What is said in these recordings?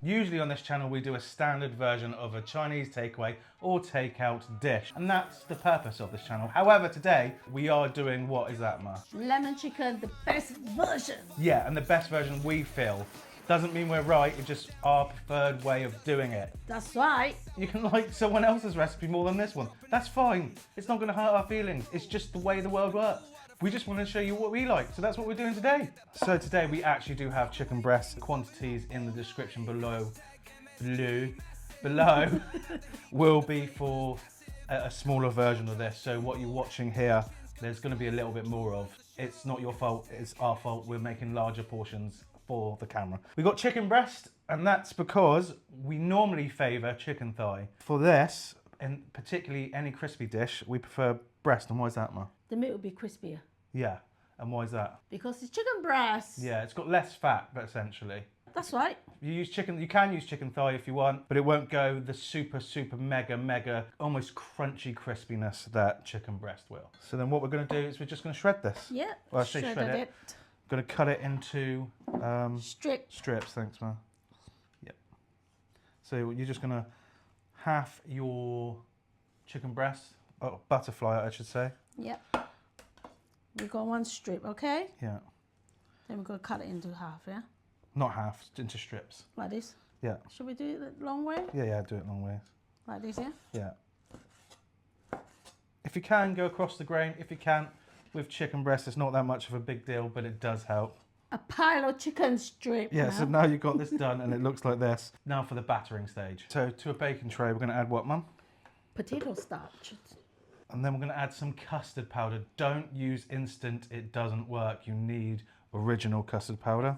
Usually on this channel we do a standard version of a Chinese takeaway or takeout dish, and that's the purpose of this channel. However, today we are doing, what is that, Ma? Lemon chicken, the best version. Yeah, and the best version we feel. Doesn't mean we're right, it's just our preferred way of doing it. That's right. You can like someone else's recipe more than this one. That's fine. It's not going to hurt our feelings. It's just the way the world works. We just want to show you what we like, so that's what we're doing today. So today we actually do have chicken breast. Quantities in the description below will be for a smaller version of this. So what you're watching here, there's going to be a little bit more of. It's not your fault, it's our fault. We're making larger portions for the camera. We got chicken breast, and that's because we normally favour chicken thigh. For this, and particularly any crispy dish, we prefer breast. And why is that, Ma? The meat will be crispier. Yeah, and why is that? Because it's chicken breast. Yeah, it's got less fat, but essentially. That's right. You can use chicken thigh if you want, but it won't go the super mega almost crunchy crispiness that chicken breast will. So then what we're going to do is we're just going to shred this. Yeah, Well, I say shred it. Going to cut it into strips. Thanks, Ma. Yep. So you're just going to half your chicken breast, butterfly I should say. Yep. We got one strip, okay? Yeah. Then we're going to cut it into half, yeah? Not half, into strips. Like this? Yeah. Should we do it the long way? Yeah, do it long ways. Like this, yeah? Yeah. If you can, go across the grain. If you can't, with chicken breast, it's not that much of a big deal, but it does help. A pile of chicken strip. Yeah, so now you've got this done and it looks like this. Now for the battering stage. So to a baking tray, we're going to add what, Mum? Potato starch. And then we're going to add some custard powder. Don't use instant, it doesn't work. You need original custard powder.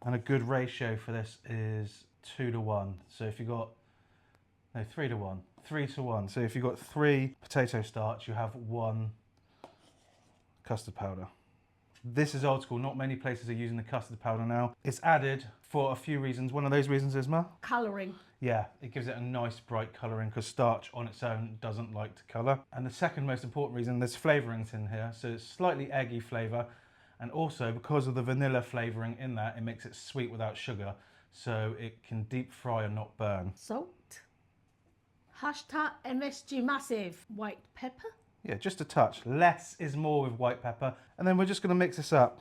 And a good ratio for this is 2 to 1. So if you've got, no, 3 to 1. 3 to 1. So if you've got 3 potato starch, you have 1 custard powder. This is old school. Not many places are using the custard powder now. It's added for a few reasons. One of those reasons is, Ma? Colouring. Yeah, it gives it a nice bright colouring because starch on its own doesn't like to colour. And the second most important reason, there's flavourings in here. So it's slightly eggy flavour. And also because of the vanilla flavouring in that, it makes it sweet without sugar. So it can deep fry and not burn. Salt. Hashtag MSG massive. White pepper. Yeah, just a touch. Less is more with white pepper. And then we're just going to mix this up.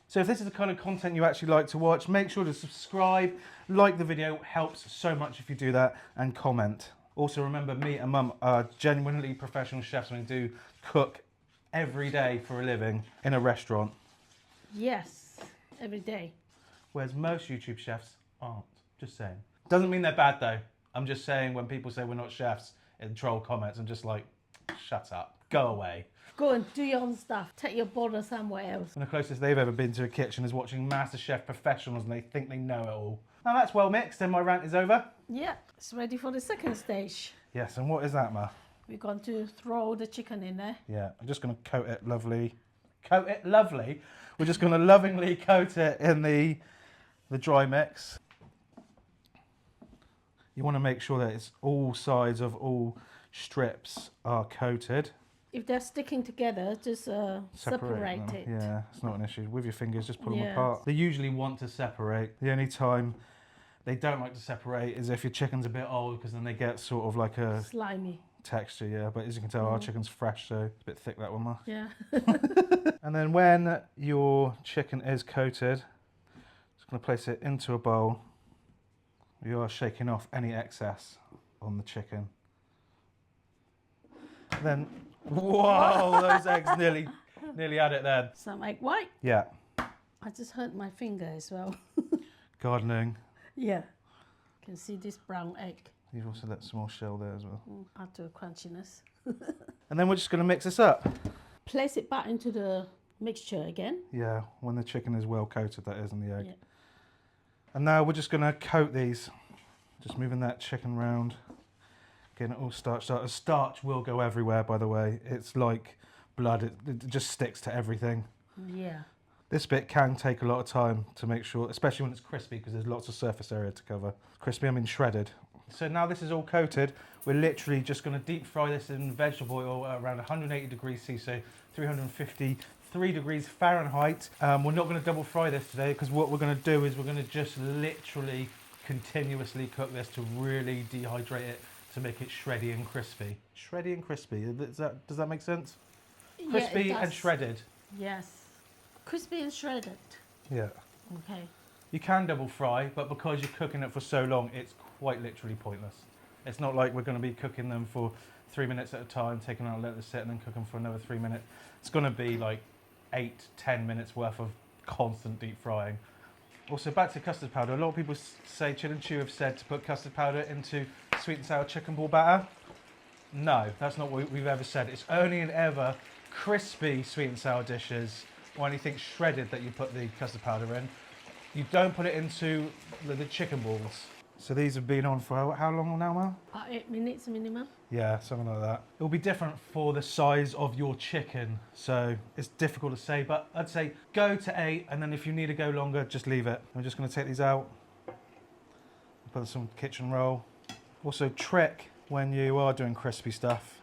So if this is the kind of content you actually like to watch, make sure to subscribe, like the video, helps so much if you do that, and comment. Also remember, me and Mum are genuinely professional chefs and we do cook every day for a living in a restaurant. Yes, every day. Whereas most YouTube chefs aren't, just saying. Doesn't mean they're bad though. I'm just saying when people say we're not chefs in troll comments, I'm just like, shut up, go away. Go and do your own stuff. Take your border somewhere else. And the closest they've ever been to a kitchen is watching MasterChef professionals and they think they know it all. Now that's well mixed, then my rant is over. Yeah, it's ready for the second stage. Yes, and what is that, Ma? We're going to throw the chicken in there. Yeah, I'm just going to coat it lovely. Coat it lovely? We're just going to lovingly coat it in the dry mix. You want to make sure that it's all sides of all strips are coated. If they're sticking together, just separate it. Yeah, it's not an issue. With your fingers, just pull them Yeah. apart. They usually want to separate. The only time they don't like to separate is if your chicken's a bit old, because then they get sort of like a Slimy. texture, yeah. But as you can tell, our chicken's fresh, so it's a bit thick, that one, Ma. Yeah. And then when your chicken is coated, just going to place it into a bowl. You are shaking off any excess on the chicken. Then, whoa, those eggs nearly had it then. Some egg white. Yeah, I just hurt my finger as well. gardening. Yeah. You can see this brown egg. You've also let some more shell there as well. Add to the crunchiness. And then we're just going to mix this up. Place it back into the mixture again. Yeah, when the chicken is well coated, that is, in the egg. Yeah. And now we're just going to coat these. Just moving that chicken round. Getting it all starched out. The starch will go everywhere, by the way. It's like blood. It just sticks to everything. Yeah. This bit can take a lot of time to make sure, especially when it's crispy, because there's lots of surface area to cover. Crispy, I mean shredded. So now this is all coated, we're literally just going to deep fry this in vegetable oil at around 180 degrees C, so 350 3 degrees Fahrenheit. We're not going to double fry this today because what we're going to do is we're going to just literally continuously cook this to really dehydrate it to make it shreddy and crispy. Shreddy and crispy, does that make sense? Crispy yeah, and shredded. Yes. Crispy and shredded. Yeah. Okay. You can double fry, but because you're cooking it for so long, it's quite literally pointless. It's not like we're going to be cooking them for 3 minutes at a time, taking out, let it sit, and then cooking for another 3 minutes. It's going to be like 8-10 minutes worth of constant deep frying. Also, back to custard powder. A lot of people say, Chill and Chew have said to put custard powder into sweet and sour chicken ball batter. No, that's not what we've ever said. It's only and ever crispy sweet and sour dishes or anything shredded that you put the custard powder in. You don't put it into the chicken balls. So these have been on for how long now, Mal? 8 minutes minimum. Yeah, something like that. It will be different for the size of your chicken, so it's difficult to say, but I'd say go to 8, and then if you need to go longer, just leave it. I'm just going to take these out, put some kitchen roll. Also, trick when you are doing crispy stuff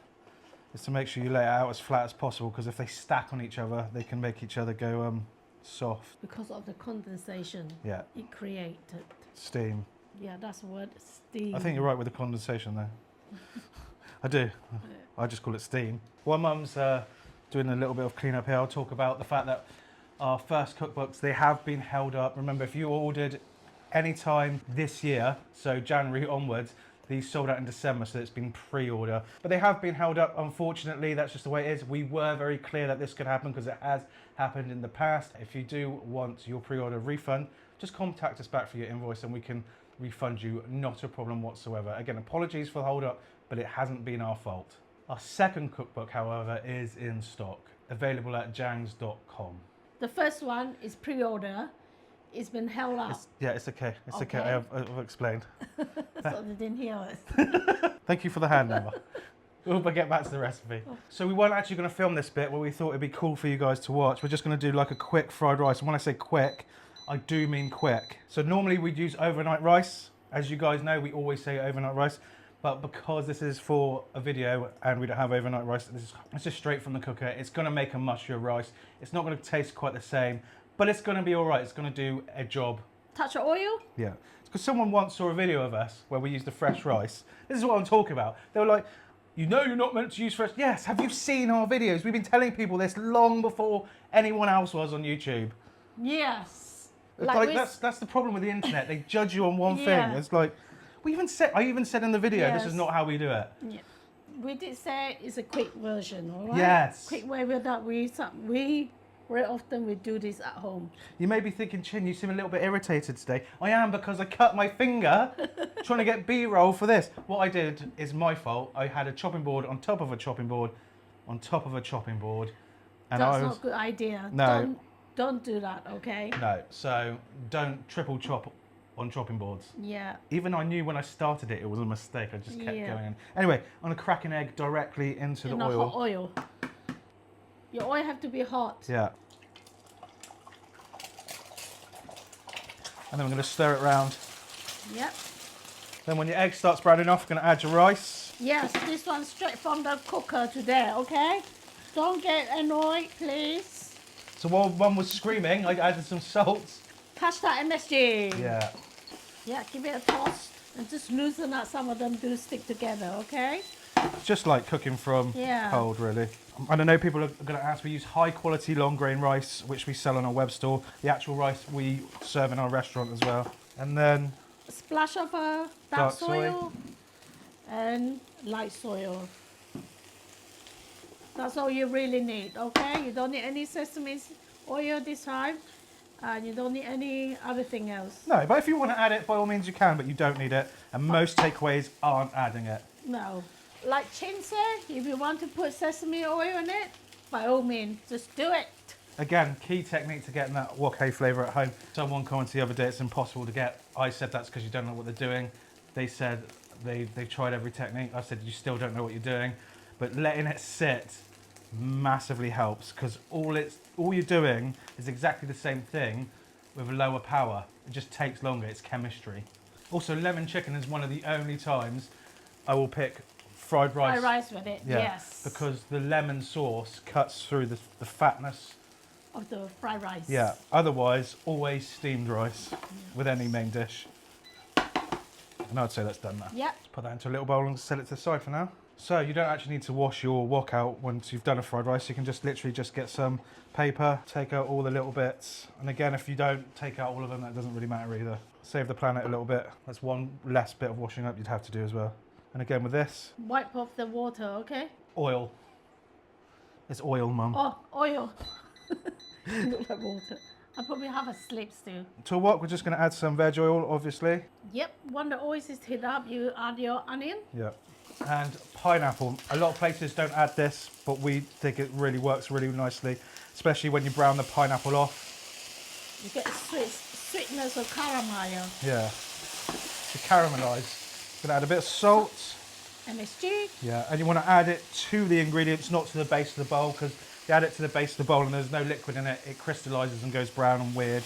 is to make sure you lay it out as flat as possible, because if they stack on each other, they can make each other go soft. Because of the condensation. Yeah. It created. Steam. Yeah, that's the word, steam. I think you're right with the condensation though. I do. I just call it steam. While Mum's doing a little bit of cleanup here, I'll talk about the fact that our first cookbooks, they have been held up. Remember, if you ordered any time this year, so January onwards, these sold out in December, so it's been pre-order. But they have been held up, unfortunately. That's just the way it is. We were very clear that this could happen because it has happened in the past. If you do want your pre-order refund, just contact us back for your invoice and we can refund you, not a problem whatsoever. Again, apologies for the hold up, but it hasn't been our fault. Our second cookbook, however, is in stock, available at jangs.com. The first one is pre-order. It's been held up. It's okay. It's okay. I've explained. So they didn't hear us. Thank you for the hand number. We'll get back to the recipe. So we weren't actually going to film this bit where we thought it'd be cool for you guys to watch. We're just going to do like a quick fried rice. And when I say quick, I do mean quick. So normally we'd use overnight rice. As you guys know, we always say overnight rice. But because this is for a video and we don't have overnight rice, it's just straight from the cooker. It's going to make a mushier rice. It's not going to taste quite the same, but it's going to be all right. It's going to do a job. Touch of oil? Yeah. Because someone once saw a video of us where we used the fresh rice. This is what I'm talking about. They were like, you know you're not meant to use fresh. Yes, have you seen our videos? We've been telling people this long before anyone else was on YouTube. Yes. Like that's the problem with the internet. They judge you on one thing. It's like, I even said in the video, this is not how we do it. Yeah. We did say it's a quick version, all right? Yes. Quick way with that. We very often we do this at home. You may be thinking, Chin, you seem a little bit irritated today. I am, because I cut my finger trying to get B-roll for this. What I did is my fault. I had a chopping board on top of a chopping board on top of a chopping board. And That's not a good idea. No. Don't do that, okay? No, so don't triple chop on chopping boards. Yeah. Even I knew when I started it, it was a mistake. I just kept going in. Anyway, I'm going to crack an egg directly into the oil. Hot oil. Your oil have to be hot. Yeah. And then we're going to stir it round. Yep. Then when your egg starts browning off, you're going to add your rice. Yes, this one straight from the cooker to there, okay? Don't get annoyed, please. So while Mum was screaming, I added some salt. Custard MSG. Yeah. Yeah, give it a toss and just loosen up. Some of them do stick together, okay? It's just like cooking from cold, really. I don't know, people are going to ask, we use high quality long grain rice, which we sell on our web store. The actual rice we serve in our restaurant as well. And then a splash of dark soil and light soil. That's all you really need, okay? You don't need any sesame oil this time. And you don't need any other thing else. No, but if you want to add it, by all means you can, but you don't need it. And most takeaways aren't adding it. No. Like Chin said, if you want to put sesame oil in it, by all means, just do it. Again, key technique to getting that wok hay flavour at home. Someone commented the other day it's impossible to get. I said that's because you don't know what they're doing. They said they've tried every technique. I said you still don't know what you're doing. But letting it sit massively helps, because all you're doing is exactly the same thing with a lower power. It just takes longer. It's chemistry. Also, lemon chicken is one of the only times I will pick fried rice. Fried rice with it, yes. Because the lemon sauce cuts through the fatness of the fried rice. Yeah, otherwise, always steamed rice with any main dish. And I'd say that's done now. Yeah. Put that into a little bowl and set it to the side for now. So you don't actually need to wash your wok out once you've done a fried rice. You can just literally just get some paper, take out all the little bits. And again, if you don't take out all of them, that doesn't really matter either. Save the planet a little bit. That's one less bit of washing up you'd have to do as well. And again with this, Wipe off the water, okay? oil. It's oil, Mum. Oh, oil. Look like water. I probably have a slip still. To a wok, we're just going to add some veg oil, obviously. Yep, when the oil is heated up, you add your onion. Yeah. And pineapple. A lot of places don't add this, but we think it really works really nicely, especially when you brown the pineapple off. You get sweetness of caramel. Yeah. To caramelise. Gonna add a bit of salt. MSG. Yeah, and you want to add it to the ingredients, not to the base of the bowl, because if you add it to the base of the bowl and there's no liquid in it, it crystallises and goes brown and weird.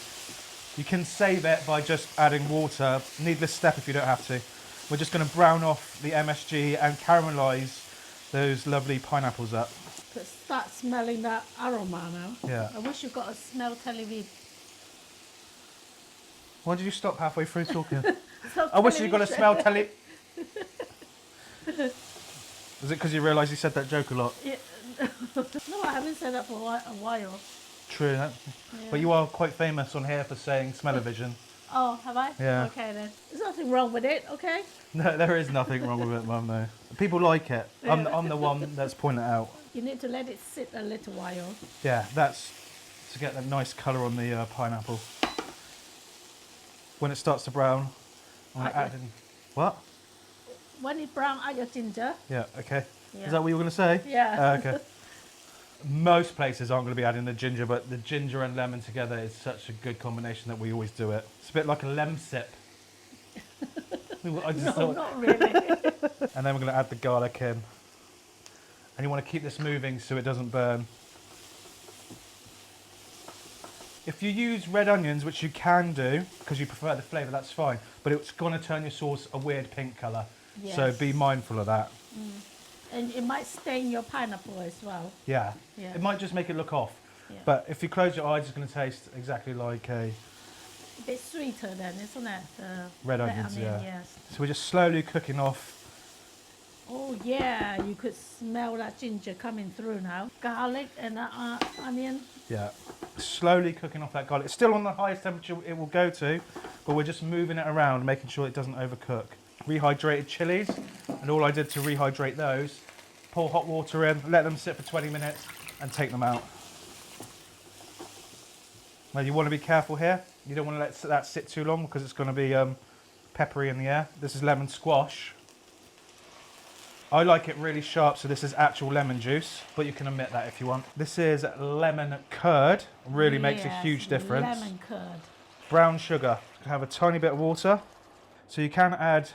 You can save it by just adding water. Needless step if you don't have to. We're just going to brown off the MSG and caramelise those lovely pineapples up. Start smelling that aroma now. Yeah. I wish you got a smell television. Why did you stop halfway through talking? I wish you got to smell telly. Was it because you realised you said that joke a lot? Yeah. No, I haven't said that for a while. True, Yeah. but you are quite famous on here for saying smell-o-vision. Oh, have I? Yeah. Okay then. There's nothing wrong with it, okay? No, there is nothing wrong with it, Mum, no. People like it. Yeah. I'm the one that's pointing it out. You need to let it sit a little while. Yeah, that's to get that nice colour on the pineapple. When it starts to brown, I'm going to add in... What? When it brown, add your ginger. Yeah, okay. Yeah. Is that what you were going to say? Yeah. Okay. Most places aren't going to be adding the ginger, but the ginger and lemon together is such a good combination that we always do it. It's a bit like a lem sip. I just No, thought... not really. And then we're going to add the garlic in. And you want to keep this moving so it doesn't burn. If you use red onions, which you can do, because you prefer the flavour, that's fine. But it's going to turn your sauce a weird pink colour. Yes. So be mindful of that. And it might stain your pineapple as well. Yeah. Yeah. It might just make it look off. Yeah. But if you close your eyes, it's going to taste exactly like a... A bit sweeter then, isn't it? Red onions, yeah. Yes. So we're just slowly cooking off. Oh yeah, you could smell that ginger coming through now. Garlic and onion. Yeah. Slowly cooking off that garlic. It's still on the highest temperature it will go to, but we're just moving it around, making sure it doesn't overcook. Rehydrated chillies, and all I did to rehydrate those, pour hot water in, let them sit for 20 minutes, and take them out. Now you want to be careful here. You don't want to let that sit too long because it's going to be peppery in the air. This is lemon squash. I like it really sharp, so this is actual lemon juice, but you can omit that if you want. This is lemon curd, really makes a huge difference. Lemon curd. Brown sugar, have a tiny bit of water. So you can add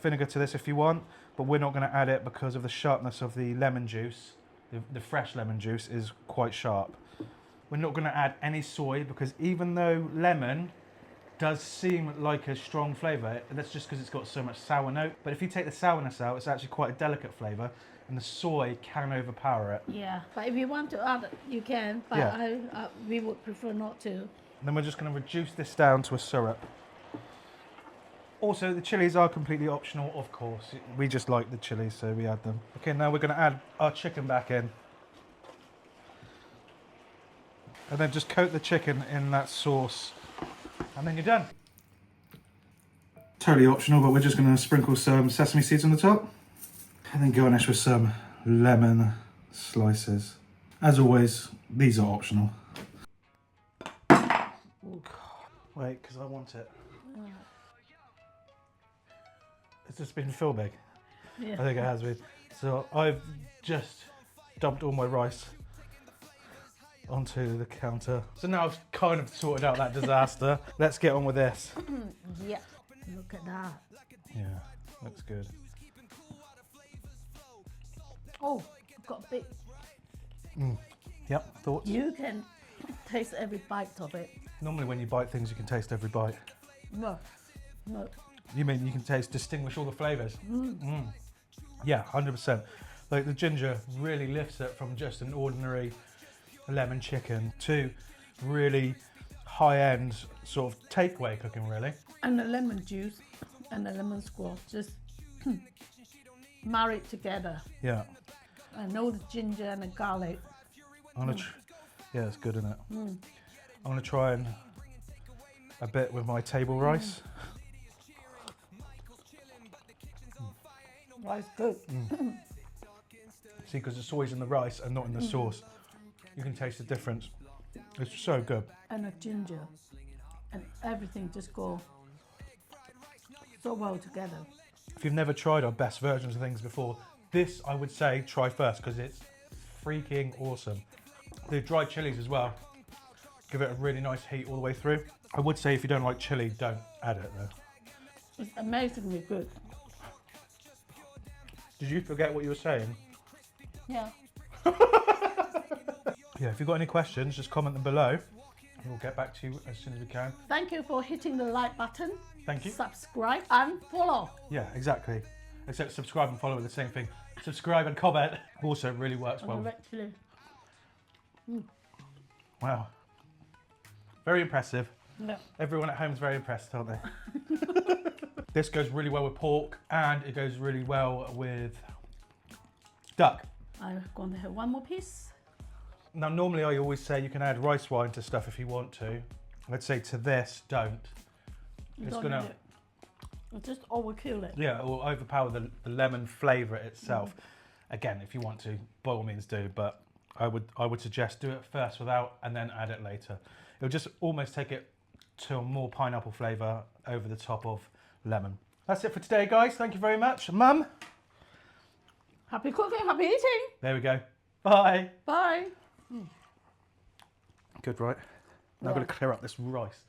vinegar to this if you want, but we're not going to add it because of the sharpness of the lemon juice. The fresh lemon juice is quite sharp. We're not going to add any soy because even though lemon does seem like a strong flavour, that's just because it's got so much sour note. But if you take the sourness out, it's actually quite a delicate flavour, and the soy can overpower it. Yeah, but if you want to add it, you can, but Yeah. we would prefer not to. Then we're just going to reduce this down to a syrup. Also, the chilies are completely optional, of course. We just like the chilies, so we add them. Okay, now we're going to add our chicken back in. And then just coat the chicken in that sauce. And then you're done. Totally optional, but we're just going to sprinkle some sesame seeds on the top. And then garnish with some lemon slices. As always, these are optional. Wait, because I want it. Has this been filming? Yeah. I think it has been. So I've just dumped all my rice onto the counter. So now I've kind of sorted out that disaster. Let's get on with this. Yeah, look at that. Yeah, looks good. Oh, I've got a bit. Yep, thoughts? You can taste every bite of it. Normally when you bite things, you can taste every bite. No, no. You mean you can distinguish all the flavours? Yeah, 100%. Like the ginger really lifts it from just an ordinary lemon chicken. 2 really high-end sort of takeaway cooking, really. And the lemon juice and the lemon squash just married together. Yeah. And all the ginger and the garlic. Yeah, it's good, isn't it? I'm gonna try and a bit with my table rice. Rice good. See, because the soy's in the rice and not in the sauce. You can taste the difference. It's so good. And the ginger. And everything just go so well together. If you've never tried our best versions of things before, this I would say try first because it's freaking awesome. The dried chilies as well, give it a really nice heat all the way through. I would say if you don't like chili, don't add it though. It's amazingly good. Did you forget what you were saying? Yeah. Yeah, if you've got any questions, just comment them below. We'll get back to you as soon as we can. Thank you for hitting the like button. Thank you. Subscribe and follow. Yeah, exactly. Except subscribe and follow are the same thing. Subscribe and comment also really works And well. the red chili. Wow. Very impressive. Yeah. Everyone at home is very impressed, aren't they? This goes really well with pork and it goes really well with duck. I'm going to have one more piece. Now, normally I always say you can add rice wine to stuff if you want to. I'd say to this, don't. It's Don't gonna, need it. It'll just overkill it. yeah, it will overpower the lemon flavour itself. Again, if you want to, by all means do, but I would suggest do it first without and then add it later. It'll just almost take it to a more pineapple flavour over the top of lemon. That's it for today, guys. Thank you very much. Mum? Happy cooking, happy eating. There we go. Bye. Bye. Good, right? Now I've got Yeah. to clear up this rice.